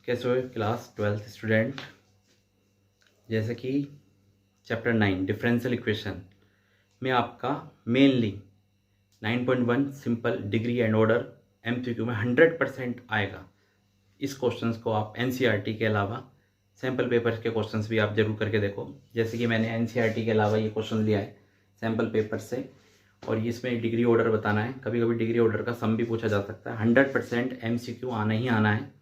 कैसे हो class 12th student. जैसे कि चैप्टर 9 डिफरेंशियल इक्वेशन में आपका mainly 9.1 simple degree and order MCQ में 100% आएगा। इस क्वेश्चंस को आप NCERT के अलावा सैम्पल पेपर्स के क्वेश्चंस भी आप जरूर करके देखो। जैसे कि मैंने NCERT के अलावा ये क्वेश्चन लिया है सैम्पल पेपर से, और इसमें डिग्री ऑर्डर बताना है। कभी कभी डिग्री ऑर्डर का सम भी पूछा जा सकता है। 100% MCQ आना ही आना है,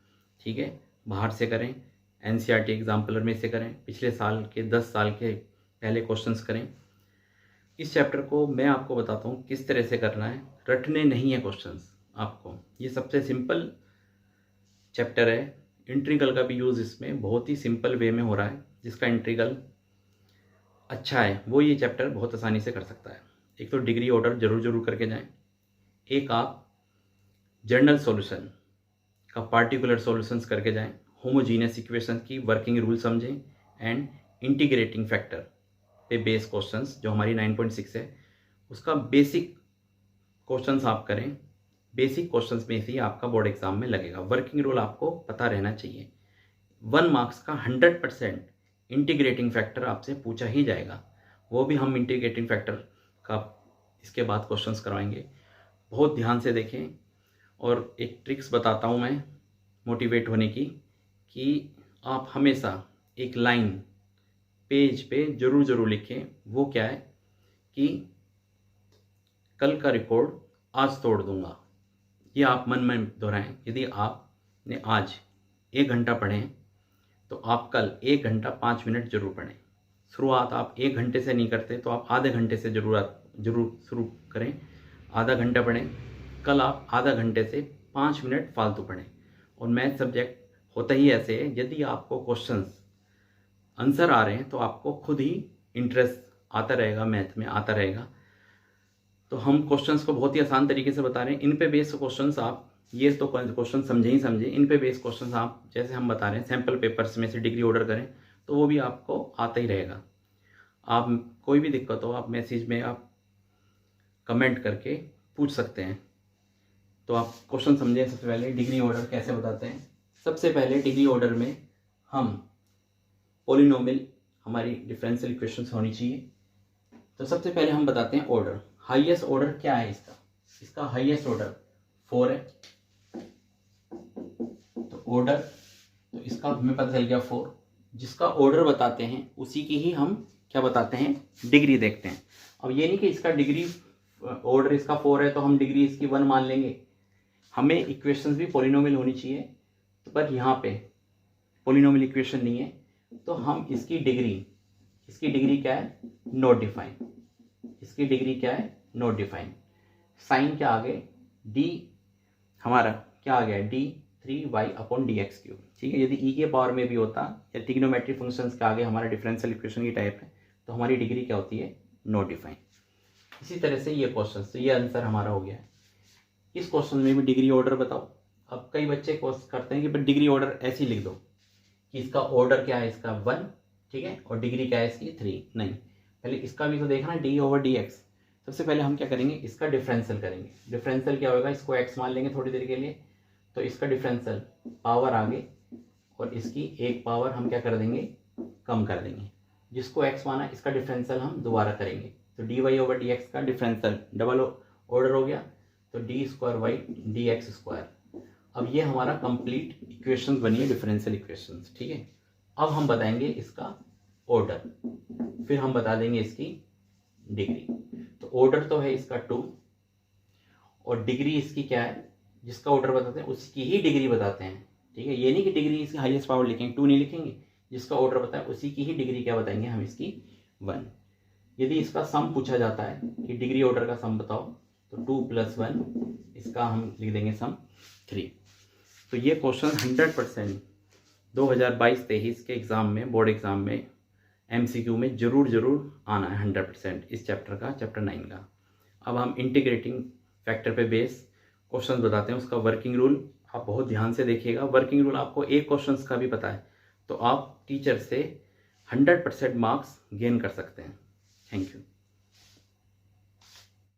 ठीक है। बाहर से करें, NCERT एग्जाम्पलर में से करें, पिछले साल के 10 साल के पहले क्वेश्चंस करें। इस चैप्टर को मैं आपको बताता हूँ किस तरह से करना है। रटने नहीं है क्वेश्चंस आपको। ये सबसे सिंपल चैप्टर है। इंट्रीगल का भी यूज़ इसमें बहुत ही सिंपल वे में हो रहा है। जिसका इंट्रीगल अच्छा है वो ये चैप्टर बहुत आसानी से कर सकता है। एक तो डिग्री ऑर्डर जरूर करके जाएं। एक आप जनरल सॉल्यूशन का पार्टिकुलर सॉल्यूशंस करके जाएं। होमोजीनियस इक्वेशन की वर्किंग रूल समझें एंड इंटीग्रेटिंग फैक्टर पे बेस क्वेश्चंस जो हमारी 9.6 है उसका बेसिक क्वेश्चंस आप करें। बेसिक क्वेश्चंस में से आपका बोर्ड एग्जाम में लगेगा। वर्किंग रूल आपको पता रहना चाहिए। 1 मार्क्स का 100% इंटीग्रेटिंग फैक्टर आपसे पूछा ही जाएगा। वो भी हम इंटीग्रेटिंग फैक्टर का इसके बाद क्वेश्चंस करवाएंगे। बहुत ध्यान से देखें। और एक ट्रिक्स बताता हूँ मैं मोटिवेट होने की, कि आप हमेशा एक लाइन पेज पे जरूर लिखें। वो क्या है कि कल का रिकॉर्ड आज तोड़ दूंगा। ये आप मन में दोहराएं। यदि आपने आज 1 घंटा पढ़ें तो आप कल 1 घंटा 5 मिनट जरूर पढ़ें। शुरुआत आप 1 घंटे से नहीं करते तो आप आधे घंटे से जरूर शुरू करें। आधा घंटा पढ़ें। कल आप आधा घंटे से 5 मिनट फालतू पढ़ें। और मैथ सब्जेक्ट होता ही ऐसे है, यदि आपको क्वेश्चंस आंसर आ रहे हैं तो आपको खुद ही इंटरेस्ट आता रहेगा, मैथ में आता रहेगा। तो हम क्वेश्चंस को बहुत ही आसान तरीके से बता रहे हैं। इन पे बेस्ड क्वेश्चंस आप ये तो क्वेश्चन समझे ही समझे। इन पे बेस्ड क्वेश्चंस आप जैसे हम बता रहे हैं सैम्पल पेपर्स में से डिग्री ऑर्डर करें तो वो भी आपको आता ही रहेगा। आप कोई भी दिक्कत हो आप मैसेज में आप कमेंट करके पूछ सकते हैं। तो आप क्वेश्चन समझें। सबसे पहले डिग्री ऑर्डर कैसे बताते हैं। सबसे पहले डिग्री ऑर्डर में हम पॉलिनोमियल हमारी डिफरेंशियल इक्वेशंस होनी चाहिए। तो सबसे पहले हम बताते हैं ऑर्डर। हाईएस्ट ऑर्डर क्या है इसका हाईएस्ट ऑर्डर 4 है। तो ऑर्डर तो इसका हमें पता चल गया 4। जिसका ऑर्डर बताते हैं उसी की ही हम क्या बताते हैं, डिग्री देखते हैं। अब ये नहीं कि इसका डिग्री ऑर्डर इसका 4 है तो हम डिग्री इसकी 1 मान लेंगे। हमें इक्वेशंस भी पॉलिनोमियल होनी चाहिए। तो पर यहाँ पे पॉलिनोमियल इक्वेशन नहीं है तो हम इसकी डिग्री क्या है, नॉट डिफाइन। इसकी डिग्री क्या है, नॉट डिफाइन। साइन क्या आ गए, डी हमारा क्या आ गया, d3y/dx3। ठीक है। यदि ई के पावर में भी होता या ट्रिग्नोमेट्रिक फंक्शंस के आगे हमारा डिफरेंशियल इक्वेशन की टाइप है तो हमारी डिग्री क्या होती है, नॉट डिफाइन। इसी तरह से ये क्वेश्चन, तो ये आंसर हमारा हो गया है। इस क्वेश्चन में भी डिग्री ऑर्डर बताओ। अब कई बच्चे कोशिश करते हैं कि डिग्री ऑर्डर ऐसे ही लिख दो कि इसका ऑर्डर क्या है, इसका 1, ठीक है, और डिग्री क्या है इसकी 3। नहीं, पहले इसका भी तो देखना, d/dx। सबसे पहले हम क्या करेंगे, इसका डिफरेंशियल करेंगे। डिफरेंशियल क्या होगा, इसको x मान लेंगे थोड़ी देर के लिए। तो इसका डिफरेंशियल पावर आगे और इसकी एक पावर हम क्या कर देंगे, कम कर देंगे। जिसको x माना इसका डिफरेंशियल हम दोबारा करेंगे। तो dy/dx का डिफरेंशियल डबल ऑर्डर हो गया तो d²y/dx²। अब ये हमारा कंप्लीट इक्वेशंस बनी है, डिफरेंशियल इक्वेशंस। ठीक है। अब हम बताएंगे इसका ऑर्डर, फिर हम बता देंगे इसकी डिग्री। तो ऑर्डर तो है इसका 2 और डिग्री इसकी क्या है, जिसका ऑर्डर बताते हैं उसकी ही डिग्री बताते हैं। ठीक है। ये नहीं कि डिग्री इसकी हाईएस्ट पावर लिखेंगे, 2 नहीं लिखेंगे। जिसका ऑर्डर बताए उसी की ही डिग्री क्या बताएंगे हम, इसकी 1। यदि इसका सम पूछा जाता है कि डिग्री ऑर्डर का सम बताओ तो 2 + 1 इसका हम लिख देंगे सम 3। तो ये क्वेश्चन 100% 2022-23 के एग्ज़ाम में, बोर्ड एग्ज़ाम में MCQ में जरूर आना है 100% इस चैप्टर का, चैप्टर 9 का। अब हम इंटीग्रेटिंग फैक्टर पे बेस क्वेश्चन बताते हैं। उसका वर्किंग रूल आप बहुत ध्यान से देखिएगा। वर्किंग रूल आपको एक क्वेश्चन का भी पता है तो आप टीचर से 100% मार्क्स गेन कर सकते हैं। Thank you.